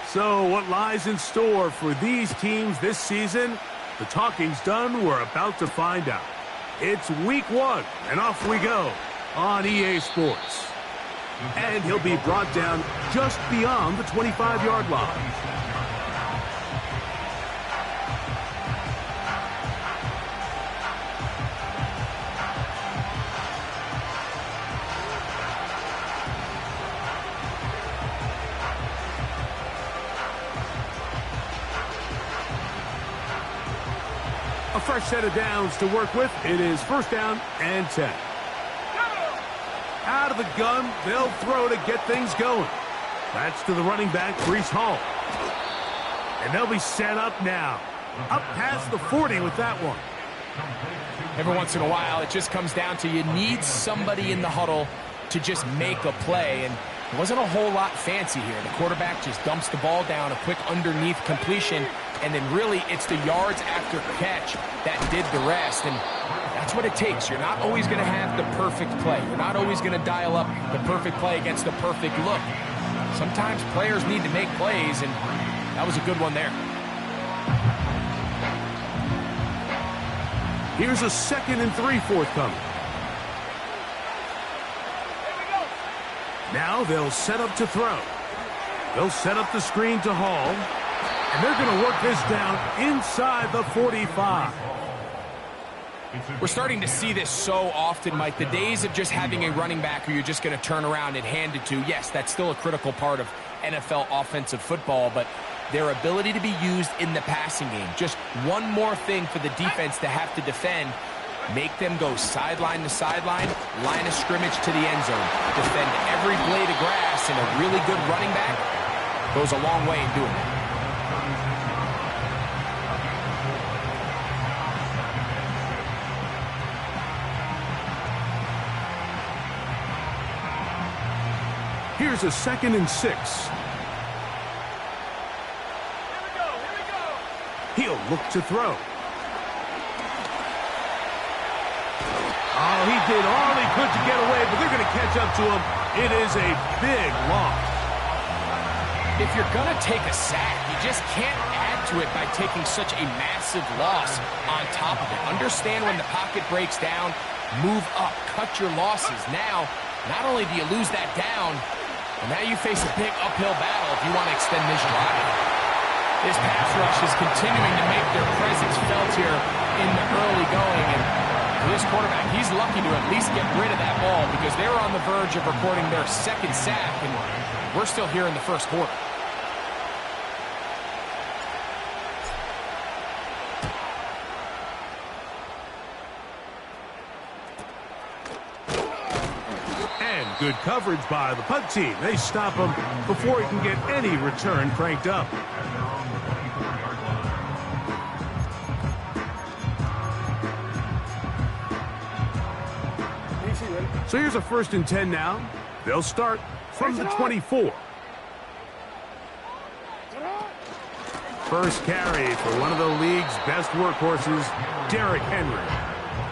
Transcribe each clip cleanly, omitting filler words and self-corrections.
So what lies in store for these teams this season? The talking's done. We're about to find out. It's week 1, and off we go on EA Sports. And he'll be brought down just beyond the 25-yard line. A fresh set of downs to work with. It is first down and 10. Out of the gun, they'll throw to get things going. That's to the running back, Breece Hall. And they'll be set up now. Up past the 40 with that one. Every once in a while, it just comes down to you need somebody in the huddle to just make a play. And it wasn't a whole lot fancy here. The quarterback just dumps the ball down, a quick underneath completion, and then really it's the yards after catch that did the rest. And that's what it takes. You're not always going to have the perfect play. You're not always going to dial up the perfect play against the perfect look. Sometimes players need to make plays, and that was a good one there. Here's a 2nd and 3 forthcoming. Now they'll set up to throw. They'll set up the screen to Hall. And they're going to work this down inside the 45. We're starting to see this so often, Mike. The days of just having a running back who you're just going to turn around and hand it to, yes, that's still a critical part of NFL offensive football, but their ability to be used in the passing game, just one more thing for the defense to have to defend, make them go sideline to sideline, line of scrimmage to the end zone, defend every blade of grass, and a really good running back goes a long way in doing that. Here's a 2nd and 6. He'll look to throw. Oh, he did all he could to get away, but they're going to catch up to him. It is a big loss. If you're going to take a sack, you just can't add to it by taking such a massive loss on top of it. Understand when the pocket breaks down, move up, cut your losses. Now, not only do you lose that down, but now you face a big uphill battle if you want to extend this drive. This pass rush is continuing to make their presence felt here in the early going. And for this quarterback, he's lucky to at least get rid of that ball because they were on the verge of recording their 2nd sack, and we're still here in the 1st quarter. Good coverage by the punt team. They stop him before he can get any return cranked up. So here's a 1st and 10 now. They'll start from the 24. First carry for one of the league's best workhorses, Derrick Henry.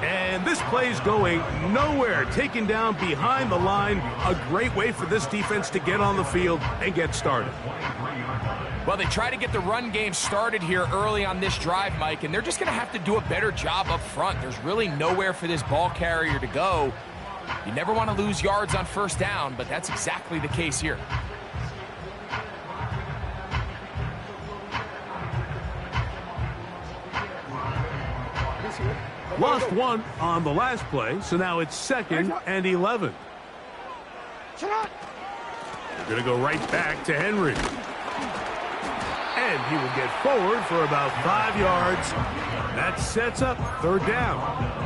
And this play's going nowhere, taken down behind the line. A great way for this defense to get on the field and get started. Well, they try to get the run game started here early on this drive, Mike, and they're just going to have to do a better job up front. There's really nowhere for this ball carrier to go. You never want to lose yards on 1st down, but that's exactly the case here. Lost one on the last play, so now it's 2nd and 11. They're going to go right back to Henry. And he will get forward for about 5 yards. That sets up 3rd down.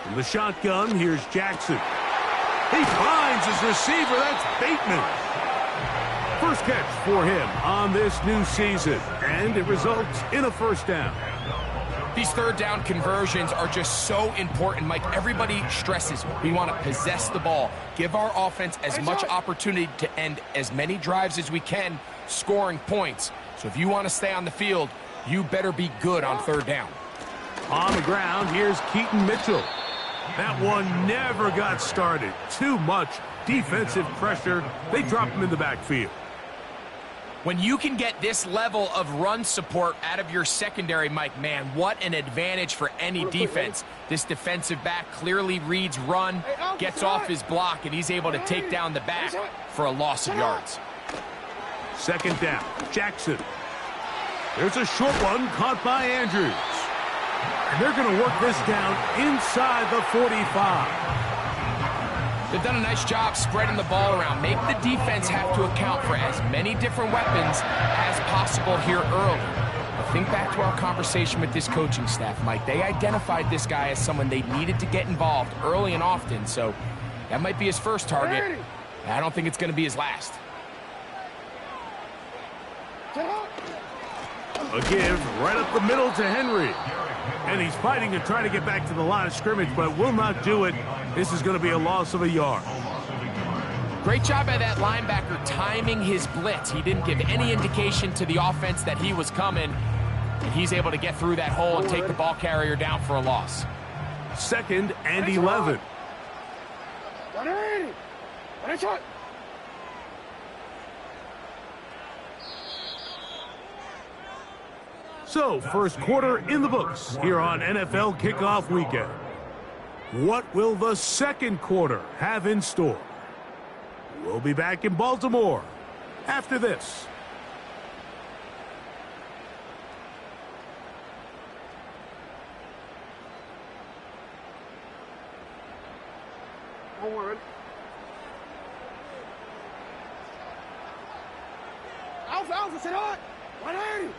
From the shotgun, here's Jackson. He finds his receiver. That's Bateman. First catch for him on this new season, and it results in a 1st down. These third down conversions are just so important, Mike. Everybody stresses we want to possess the ball, give our offense as much opportunity to end as many drives as we can, scoring points. So if you want to stay on the field, you better be good on third down. On the ground, here's Keaton Mitchell. That one never got started. Too much defensive pressure. They drop him in the backfield. When you can get this level of run support out of your secondary, Mike, man, what an advantage for any defense. This defensive back clearly reads run, gets off his block, and he's able to take down the back for a loss of yards. Second down, Jackson. There's a short one caught by Andrews. And they're going to work this down inside the 45. They've done a nice job spreading the ball around. Make the defense have to account for as many different weapons as possible here early. But think back to our conversation with this coaching staff, Mike. They identified this guy as someone they needed to get involved early and often, so that might be his first target. I don't think it's going to be his last. A give right up the middle to Henry. And he's fighting to try to get back to the line of scrimmage, but will not do it. This is going to be a loss of a yard. Great job by that linebacker timing his blitz. He didn't give any indication to the offense that he was coming, and he's able to get through that hole and take the ball carrier down for a loss. 2nd and 11. So, first quarter in the books here on NFL Kickoff Weekend. What will the second quarter have in store? We'll be back in Baltimore after this. Alpha, sit on! 180!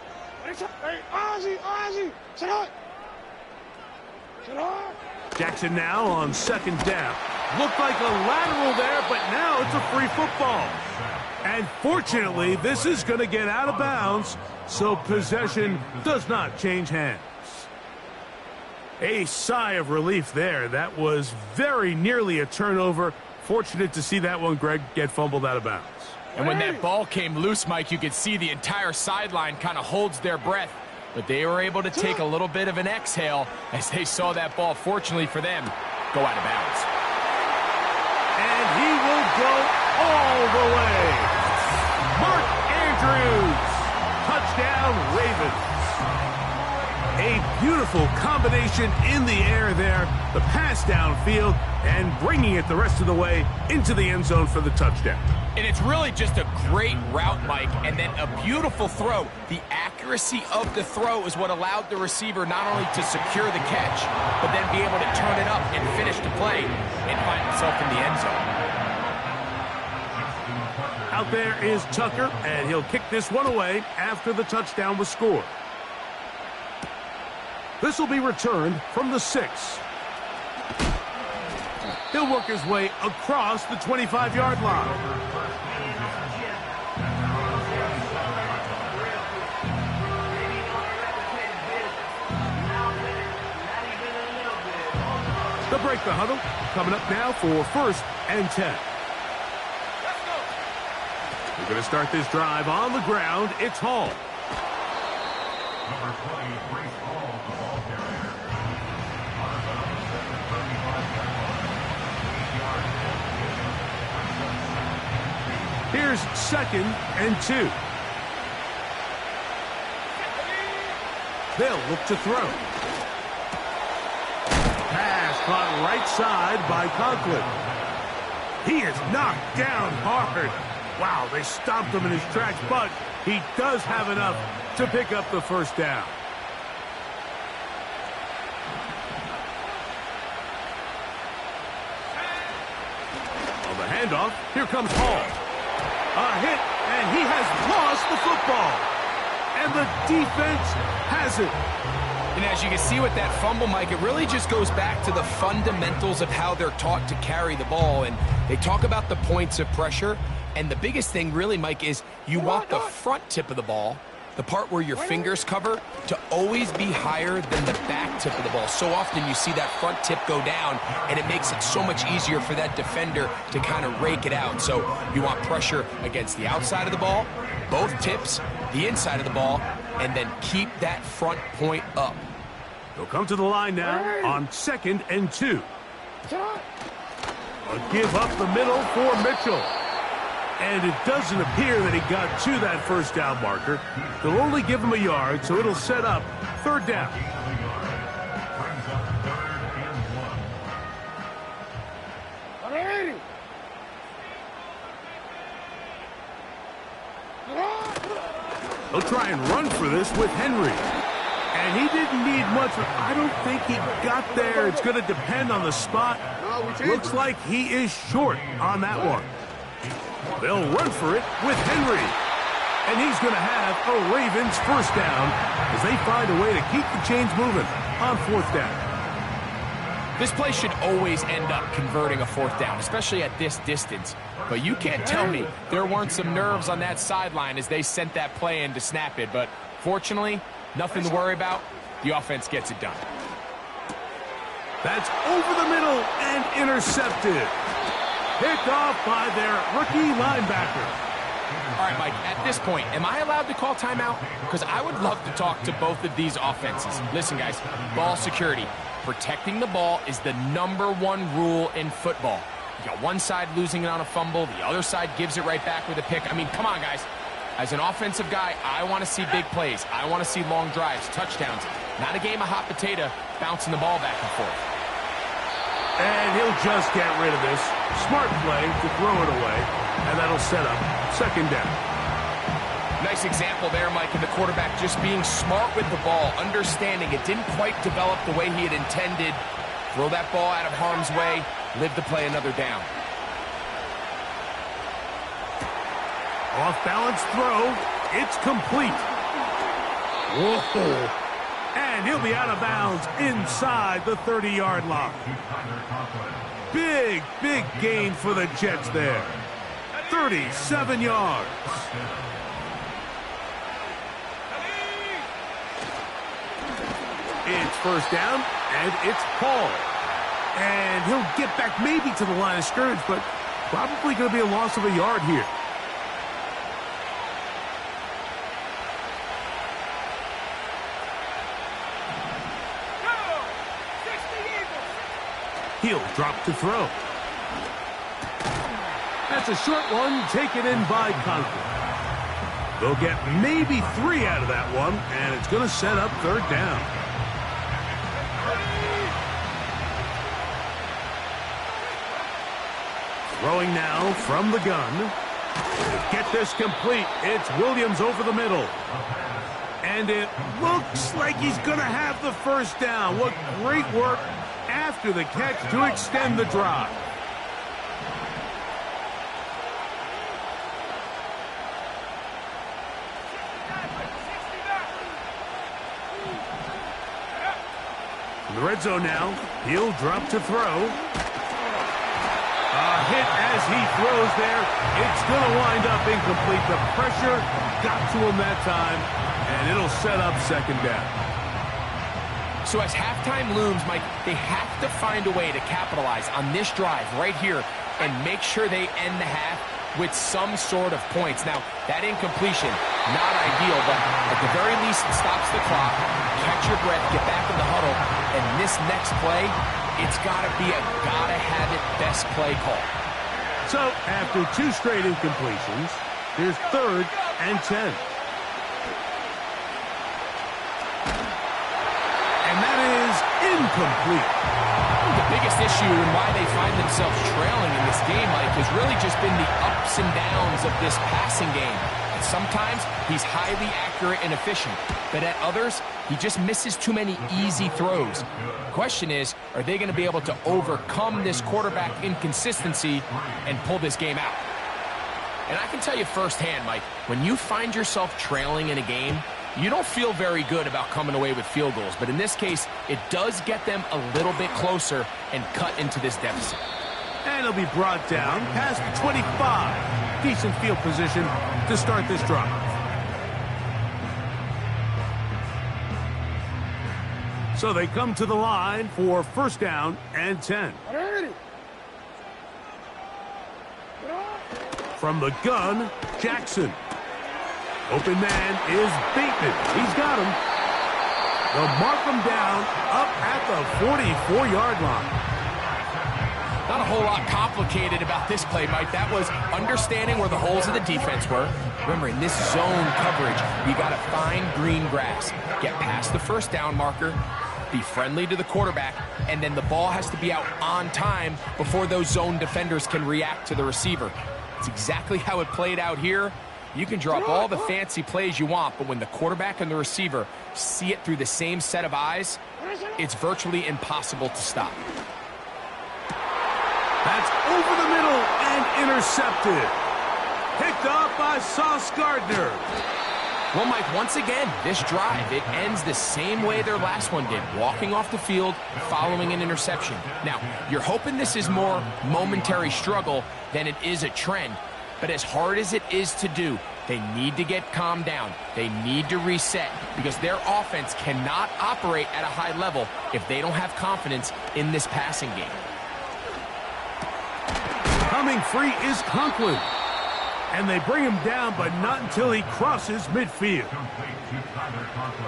Hey, Ozzy, sit on! Sit on! Jackson now on second down. Looked like a lateral there, but now it's a free football. And fortunately, this is going to get out of bounds, so possession does not change hands. A sigh of relief there. That was very nearly a turnover. Fortunate to see that one, Greg, get fumbled out of bounds. And when that ball came loose, Mike, you could see the entire sideline kind of holds their breath. But they were able to take a little bit of an exhale as they saw that ball, fortunately for them, go out of bounds. And he will go all the way. Mark Andrews, touchdown Ravens. A beautiful combination in the air there, the pass downfield, and bringing it the rest of the way into the end zone for the touchdown. And it's really just a great route, Mike, and then a beautiful throw. The accuracy of the throw is what allowed the receiver not only to secure the catch, but then be able to turn it up and finish the play and find himself in the end zone. Out there is Tucker, and he'll kick this one away after the touchdown was scored. This will be returned from the 6. He'll work his way across the 25-yard line. They'll break the huddle. Coming up now for 1st and 10. We're going to start this drive on the ground. It's Hall. Number 20, Grace Hall, the ball carrier. Here's 2nd and 2. They'll look to throw. Pass caught right side by Conklin. He is knocked down hard. Wow, they stopped him in his tracks, but he does have enough to pick up the first down. On the handoff, here comes Hall. A hit, and he has lost the football. And the defense has it. And as you can see with that fumble, Mike, it really just goes back to the fundamentals of how they're taught to carry the ball. And they talk about the points of pressure. And the biggest thing really, Mike, is you want the front tip of the ball the part where your fingers cover, to always be higher than the back tip of the ball. So often you see that front tip go down, and it makes it so much easier for that defender to kind of rake it out. So you want pressure against the outside of the ball, both tips, the inside of the ball, and then keep that front point up. They'll come to the line now on 2nd and 2. A give up the middle for Mitchell. And it doesn't appear that he got to that first down marker. They'll only give him a yard, so it'll set up 3rd down. They'll try and run for this with Henry. And he didn't need much. I don't think he got there. It's going to depend on the spot. Looks like he is short on that one. They'll run for it with Henry. And he's going to have a Ravens 1st down as they find a way to keep the chains moving on 4th down. This play should always end up converting a 4th down, especially at this distance. But you can't tell me there weren't some nerves on that sideline as they sent that play in to snap it. But fortunately, nothing to worry about. The offense gets it done. That's over the middle and intercepted. Picked off by their rookie linebacker. All right, Mike, at this point, am I allowed to call timeout? Because I would love to talk to both of these offenses. Listen, guys, ball security. Protecting the ball is the #1 rule in football. You got one side losing it on a fumble, the other side gives it right back with a pick. I mean, come on, guys. As an offensive guy, I want to see big plays. I want to see long drives, touchdowns. Not a game of hot potato bouncing the ball back and forth. And he'll just get rid of this. Smart play to throw it away, and that'll set up 2nd down. Nice example there, Mike, of the quarterback just being smart with the ball, understanding it didn't quite develop the way he had intended. Throw that ball out of harm's way, live to play another down. Off-balance throw. It's complete. Whoa. And he'll be out of bounds inside the 30-yard line. Big, big gain for the Jets there. 37 yards. It's 1st down, and it's Paul. And he'll get back maybe to the line of scrimmage, but probably going to be a loss of a yard here. He'll drop to throw. That's a short one taken in by Conklin. They'll get maybe 3 out of that one, and it's going to set up 3rd down. Throwing now from the gun. Get this complete. It's Williams over the middle. And it looks like he's going to have the 1st down. What great work after the catch to extend the drive. In the red zone now, he'll drop to throw. A hit as he throws there. It's going to wind up incomplete. The pressure got to him that time, and it'll set up 2nd down. So as halftime looms, Mike, they have to find a way to capitalize on this drive right here and make sure they end the half with some sort of points. Now, that incompletion, not ideal, but at the very least, it stops the clock. Catch your breath, get back in the huddle, and this next play, it's got to be a gotta-have-it best play call. So, after 2 straight incompletions, here's 3rd and 10. And that is incomplete. The biggest issue and why they find themselves trailing in this game, Mike, has really just been the ups and downs of this passing game. And sometimes he's highly accurate and efficient, but at others, he just misses too many easy throws. The question is, are they going to be able to overcome this quarterback inconsistency and pull this game out? And I can tell you firsthand, Mike, when you find yourself trailing in a game, you don't feel very good about coming away with field goals, but in this case, it does get them a little bit closer and cut into this deficit. And he'll be brought down past the 25. Decent field position to start this drive. So they come to the line for first down and 10. From the gun, Jackson. Open man is Bateman. He's got him. They'll mark him down up at the 44-yard line. Not a whole lot complicated about this play, Mike. That was understanding where the holes of the defense were. Remember, in this zone coverage, you got to find green grass. Get past the first down marker, be friendly to the quarterback, and then the ball has to be out on time before those zone defenders can react to the receiver. It's exactly how it played out here. You can draw up all the fancy plays you want, but when the quarterback and the receiver see it through the same set of eyes, it's virtually impossible to stop. That's over the middle and intercepted. Picked up by Sauce Gardner. Well, Mike, once again, this drive, it ends the same way their last one did, walking off the field, following an interception. Now, you're hoping this is more momentary struggle than it is a trend, but as hard as it is to do, they need to get calmed down. They need to reset because their offense cannot operate at a high level if they don't have confidence in this passing game. Coming free is Conklin. And they bring him down, but not until he crosses midfield.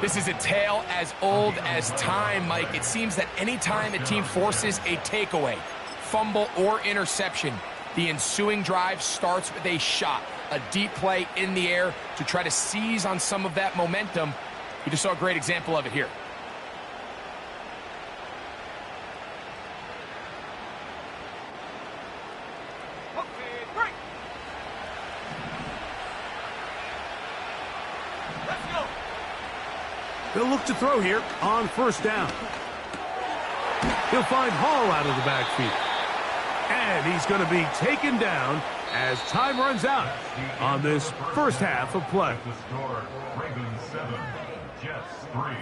This is a tale as old as time, Mike. It seems that any time a team forces a takeaway, fumble, or interception, the ensuing drive starts with a shot, a deep play in the air to try to seize on some of that momentum. You just saw a great example of it here. They'll look to throw here on first down. He'll find Hall out of the backfield. And he's going to be taken down as time runs out on this first half of play. The score, Ravens 7, Jets 3.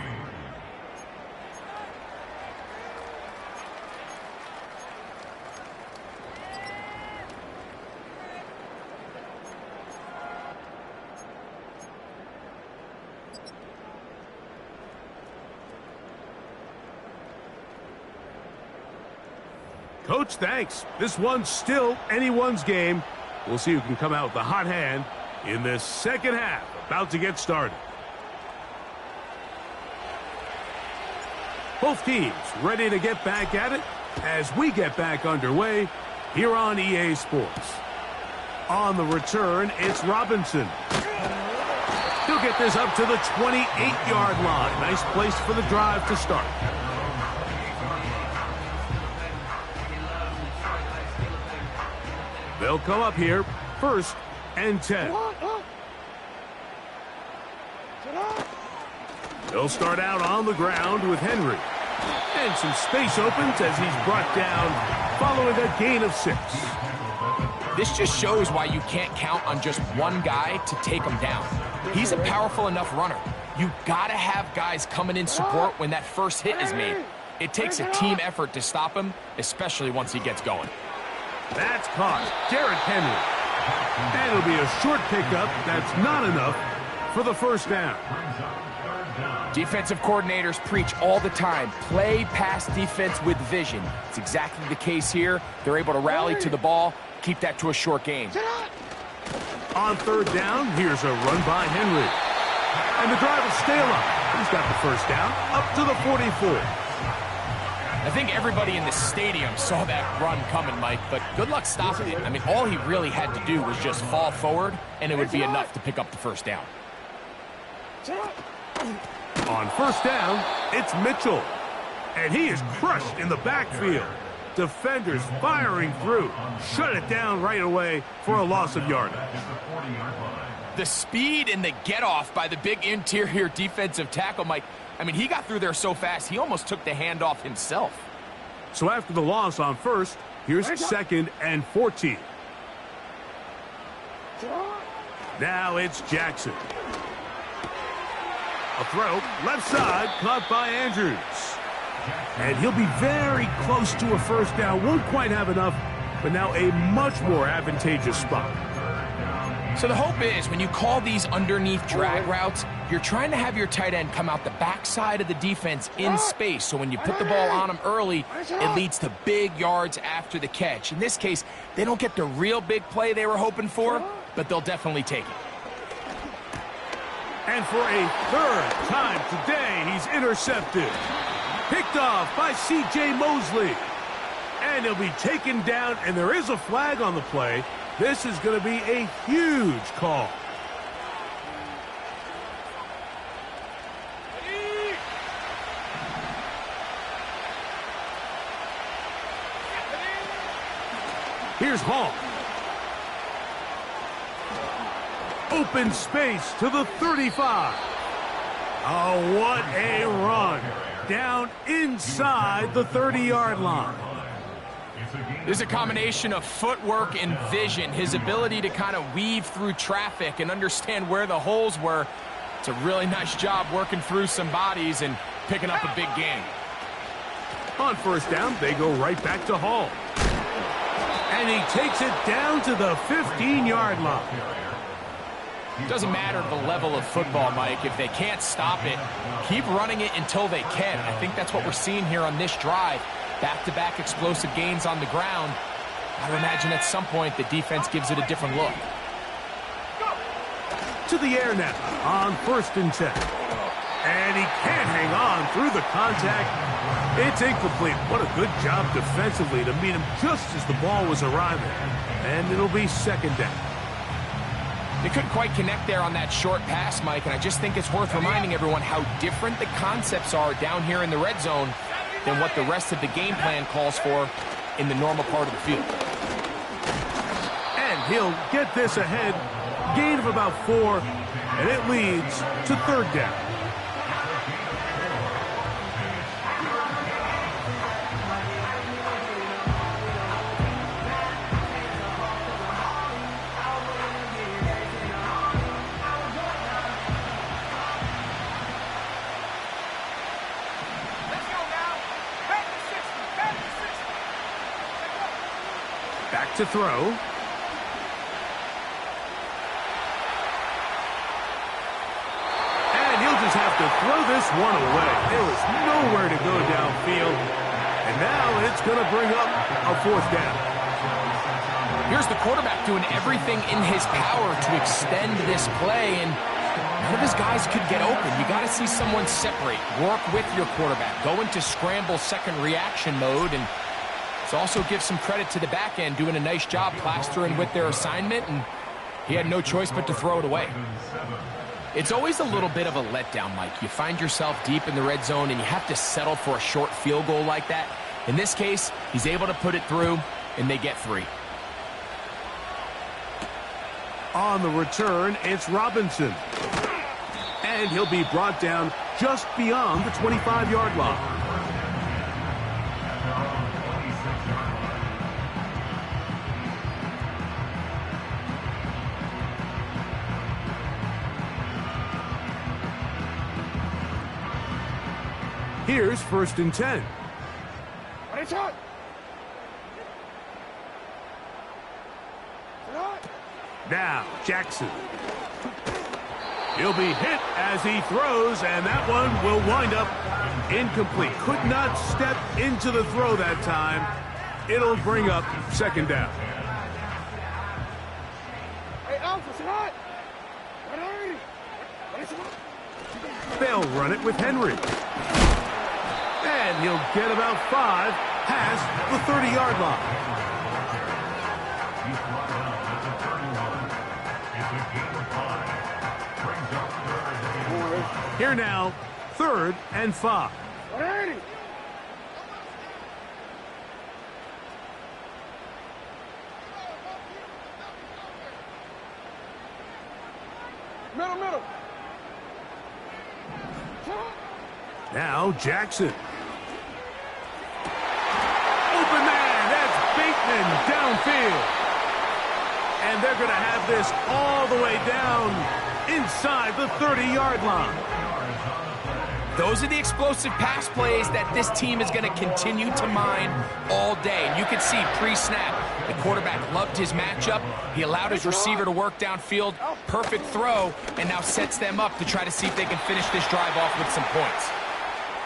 Coach, thanks. This one's still anyone's game. We'll see who can come out with the hot hand in this second half. About to get started. Both teams ready to get back at it as we get back underway here on EA Sports. On the return, it's Robinson. He'll get this up to the 28-yard line. Nice place for the drive to start. They'll come up here, first and 10. They'll start out on the ground with Henry. And some space opens as he's brought down following a gain of 6. This just shows why you can't count on just one guy to take him down. He's a powerful enough runner. You gotta have guys coming in support when that first hit is made. It takes a team effort to stop him, especially once he gets going. That's caught. Derrick Henry. And it'll be a short pickup. That's not enough for the first down. Defensive coordinators preach all the time, play pass defense with vision. It's exactly the case here. They're able to rally to the ball, keep that to a short gain. On third down, here's a run by Henry. And the drive will stay alive. He's got the first down up to the 44. I think everybody in the stadium saw that run coming, Mike, but good luck stopping it. I mean, all he really had to do was just fall forward, and it would be enough to pick up the first down. On first down, it's Mitchell. And he is crushed in the backfield. Defenders firing through. Shut it down right away for a loss of yardage. The speed and the get-off by the big interior defensive tackle, Mike, I mean, he got through there so fast, he almost took the handoff himself. So after the loss on first, here's second and 14. Now it's Jackson. A throw, left side, caught by Andrews. And he'll be very close to a first down. Won't quite have enough, but now a much more advantageous spot. So the hope is when you call these underneath drag routes, you're trying to have your tight end come out the backside of the defense in space. So when you put the ball on them early, it leads to big yards after the catch. In this case, they don't get the real big play they were hoping for, but they'll definitely take it. And for a third time today, he's intercepted. Picked off by C.J. Mosley. And he'll be taken down, and there is a flag on the play. This is going to be a huge call. Here's Hall. Open space to the 35. Oh, what a run. Down inside the 30-yard line. There's a combination of footwork and vision, his ability to kind of weave through traffic and understand where the holes were. It's a really nice job working through some bodies and picking up a big gain. On first down, they go right back to Hall. And he takes it down to the 15-yard line. Doesn't matter the level of football, Mike. If they can't stop it, keep running it until they can. I think that's what we're seeing here on this drive. Back-to-back explosive gains on the ground. I would imagine at some point the defense gives it a different look. To the air now on 1st and 10. And he can't hang on through the contact. It's incomplete. What a good job defensively to meet him just as the ball was arriving. And it'll be 2nd down. They couldn't quite connect there on that short pass, Mike, and I just think it's worth reminding everyone how different the concepts are down here in the red zone than what the rest of the game plan calls for in the normal part of the field. And he'll get this ahead. Gain of about 4, and it leads to 3rd down. Back to throw. And he'll just have to throw this one away. There was nowhere to go downfield. And now it's going to bring up a 4th down. Here's the quarterback doing everything in his power to extend this play, and none of his guys could get open. You got to see someone separate, work with your quarterback, go into scramble second reaction mode, and also give some credit to the back end, doing a nice job plastering with their assignment, and he had no choice but to throw it away. It's always a little bit of a letdown, Mike. You find yourself deep in the red zone, and you have to settle for a short field goal like that. In this case, he's able to put it through, and they get 3. On the return, it's Robinson. And he'll be brought down just beyond the 25-yard line. Here's 1st and 10. Now, Jackson. He'll be hit as he throws, and that one will wind up incomplete. Could not step into the throw that time. It'll bring up 2nd down. They'll run it with Henry. And he'll get about 5 past the 30-yard line. Here now, 3rd and 5. Middle. Now Jackson. Open man, that's Bateman downfield. And they're going to have this all the way down inside the 30-yard line. Those are the explosive pass plays that this team is going to continue to mine all day. And you can see pre-snap, the quarterback loved his matchup. He allowed his receiver to work downfield. Perfect throw, and now sets them up to try to see if they can finish this drive off with some points.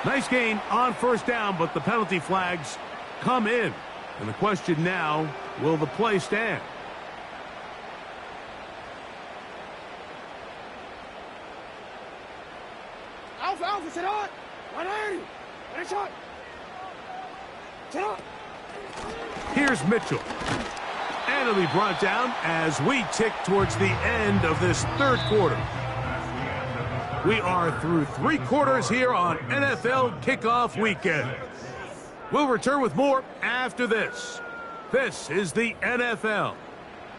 Nice gain on first down, but the penalty flags come in. And the question now, will the play stand? Alpha, sit on. 180. Finish shot. Sit on. Here's Mitchell. And it'll be brought down as we tick towards the end of this third quarter. We are through 3 quarters here on NFL Kickoff Weekend. We'll return with more after this. This is the NFL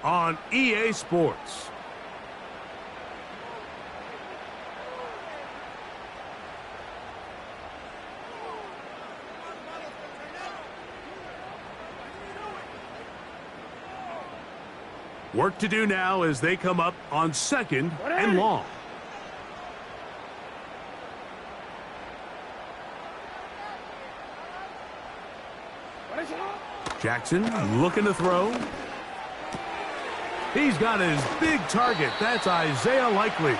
on EA Sports. Work to do now as they come up on 2nd and long. Jackson looking to throw. He's got his big target. That's Isaiah Likely.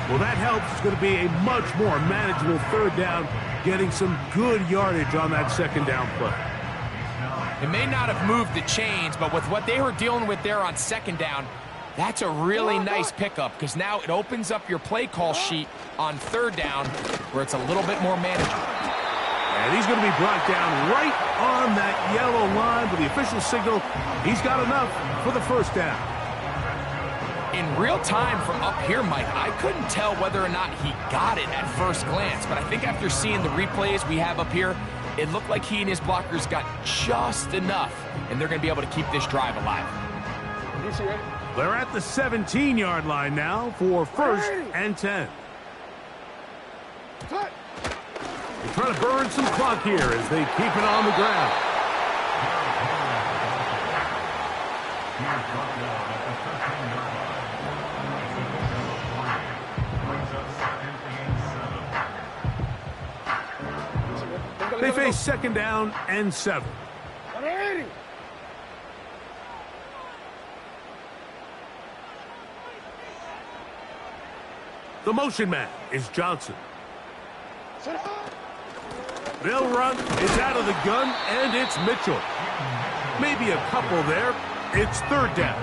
Well, that helps. It's going to be a much more manageable third down, getting some good yardage on that second down play. It may not have moved the chains, but with what they were dealing with there on second down, that's a really nice pickup because now it opens up your play call sheet on third down where it's a little bit more manageable. And he's going to be brought down right on that yellow line with the official signal. He's got enough for the first down. In real time from up here, Mike, I couldn't tell whether or not he got it at first glance, but I think after seeing the replays we have up here, it looked like he and his blockers got just enough, and they're going to be able to keep this drive alive. They're at the 17-yard line now for 1st and 10. They're trying to burn some clock here as they keep it on the ground. They face 2nd down and 7. 180. The motion man is Johnson. They'll run. It's out of the gun, and it's Mitchell. Maybe a couple there. It's 3rd down.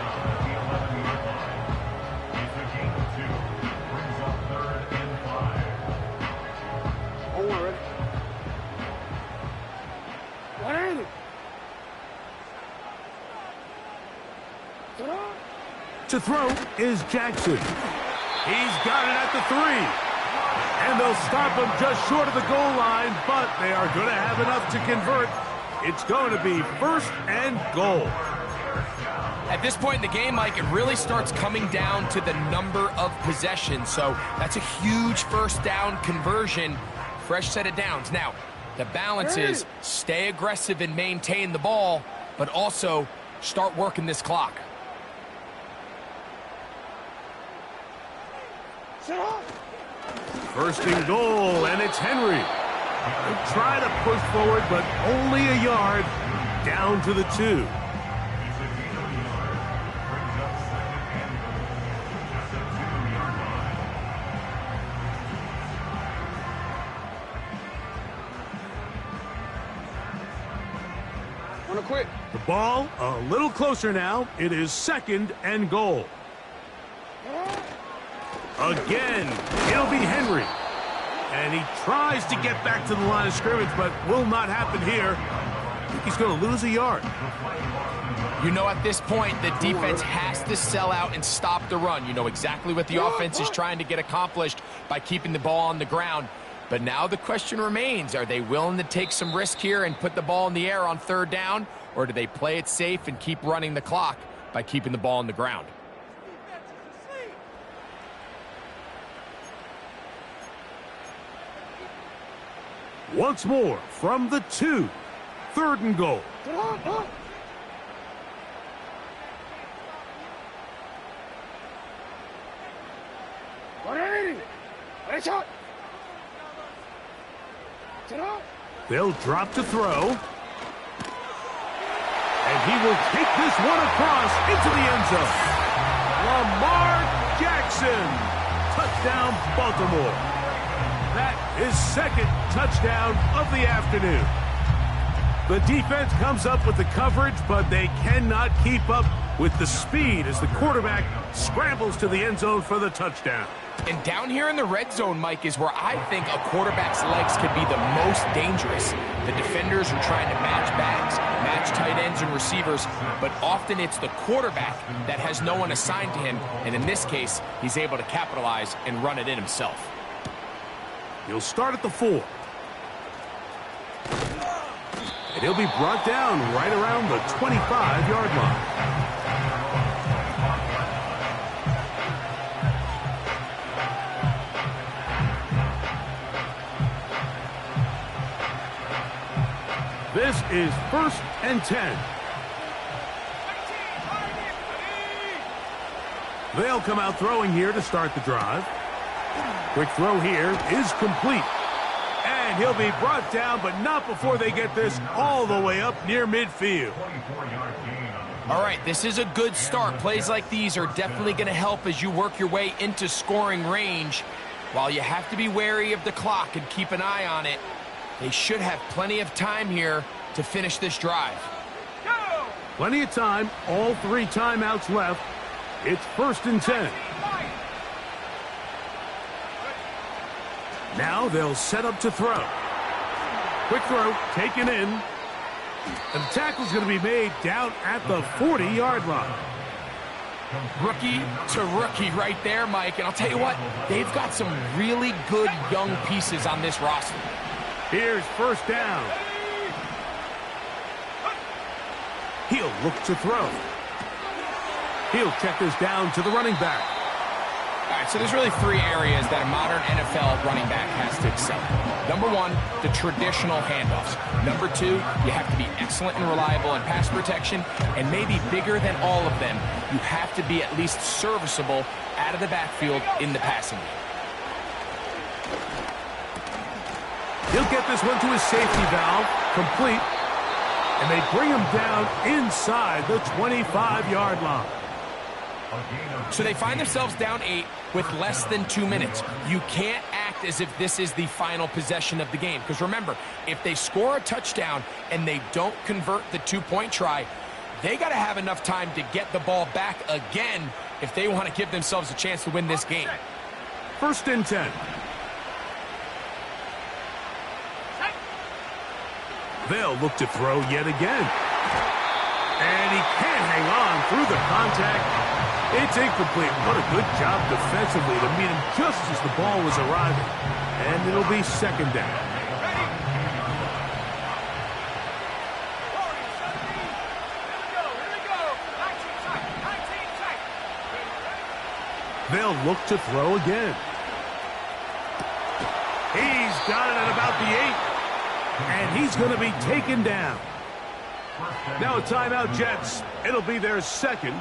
To throw is Jackson. He's got it at the 3. And they'll stop him just short of the goal line, but they are going to have enough to convert. It's going to be 1st and goal. At this point in the game, Mike, it really starts coming down to the number of possessions. So that's a huge first down conversion. Fresh set of downs. Now, the balance is stay aggressive and maintain the ball, but also start working this clock. First and goal, and it's Henry. They try to push forward, but only a yard down to the 2. Quit. The ball a little closer now. It is 2nd and goal. Again, it'll be Henry. And he tries to get back to the line of scrimmage, but will not happen here. I think he's going to lose a yard. You know, at this point, the defense has to sell out and stop the run. You know exactly what the offense is trying to get accomplished by keeping the ball on the ground. But now the question remains, are they willing to take some risk here and put the ball in the air on 3rd down? Or do they play it safe and keep running the clock by keeping the ball on the ground? Once more from the 2. 3rd and goal. They'll drop to throw. And he will take this one across into the end zone. Lamar Jackson. Touchdown, Baltimore. That is second touchdown of the afternoon. The defense comes up with the coverage, but they cannot keep up with the speed as the quarterback scrambles to the end zone for the touchdown. And down here in the red zone, Mike, is where I think a quarterback's legs can be the most dangerous. The defenders are trying to match backs, match tight ends and receivers, but often it's the quarterback that has no one assigned to him, and in this case, he's able to capitalize and run it in himself. He'll start at the 4. And he'll be brought down right around the 25-yard line. This is 1st and 10. They'll come out throwing here to start the drive. Quick throw here is complete. And he'll be brought down, but not before they get this all the way up near midfield. All right, this is a good start. Plays like these are definitely going to help as you work your way into scoring range. While you have to be wary of the clock and keep an eye on it, they should have plenty of time here to finish this drive. Plenty of time, all 3 timeouts left. It's 1st and 10. Now they'll set up to throw. Quick throw, taken in. And the tackle's going to be made down at the 40-yard line. Rookie to rookie right there, Mike. And I'll tell you what, they've got some really good young pieces on this roster. Here's 1st down. He'll look to throw. He'll check this down to the running back. All right, so there's really 3 areas that a modern NFL running back has to excel. Number 1, the traditional handoffs. Number 2, you have to be excellent and reliable in pass protection. And maybe bigger than all of them, you have to be at least serviceable out of the backfield in the passing game. He'll get this one to his safety valve, complete, and they bring him down inside the 25-yard line. So they find themselves down 8 with less than 2 minutes. You can't act as if this is the final possession of the game. Because remember, if they score a touchdown and they don't convert the 2-point try, they got to have enough time to get the ball back again if they want to give themselves a chance to win this game. 1st and 10. They'll look to throw yet again. And he can't hang on through the contact. It's incomplete. What a good job defensively to meet him just as the ball was arriving. And it'll be 2nd down. They'll look to throw again. He's got it at about the 8. And he's going to be taken down. Now a timeout, Jets. It'll be their 2nd.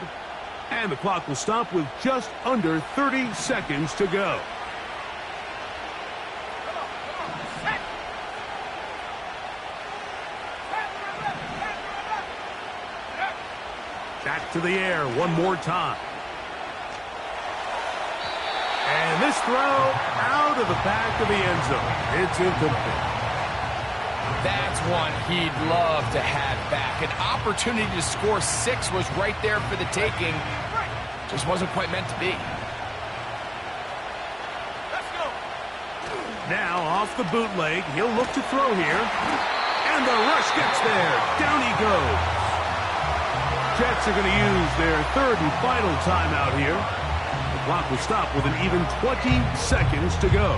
And the clock will stop with just under 30 seconds to go. Back to the air one more time. And this throw out of the back of the end zone. It's incomplete. That's one he'd love to have back. An opportunity to score 6 was right there for the taking. Just wasn't quite meant to be. Now off the bootleg, he'll look to throw here. And the rush gets there. Down he goes. Jets are going to use their 3rd and final timeout here. The clock will stop with an even 20 seconds to go.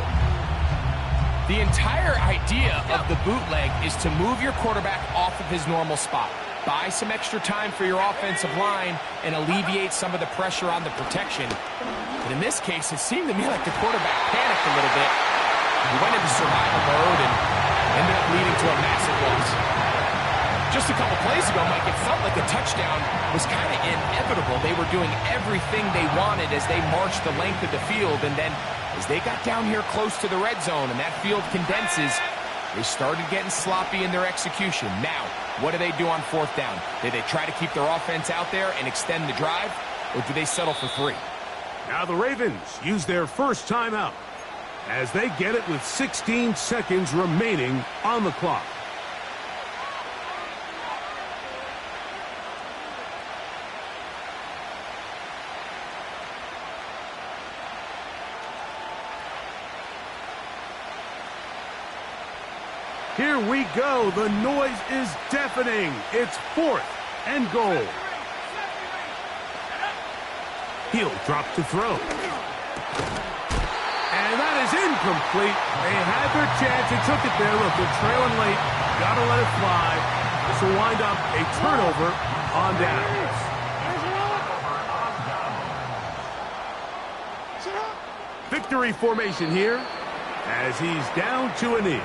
The entire idea of the bootleg is to move your quarterback off of his normal spot. Buy some extra time for your offensive line and alleviate some of the pressure on the protection. But in this case, it seemed to me like the quarterback panicked a little bit. He went into survival mode and ended up leading to a massive loss. Just a couple plays ago, Mike, it felt like a touchdown was kind of inevitable. They were doing everything they wanted as they marched the length of the field, and then as they got down here close to the red zone and that field condenses, They started getting sloppy in their execution. Now, what do they do on fourth down? Do they try to keep their offense out there and extend the drive, or do they settle for 3? Now the Ravens use their first timeout as they get it with 16 seconds remaining on the clock. Here we go. The noise is deafening. It's 4th and goal. He'll drop to throw. And that is incomplete. They had their chance. They took it there. Look, they're trailing late. Got to let it fly. This will wind up a turnover on downs. Victory formation here as he's down to a knee.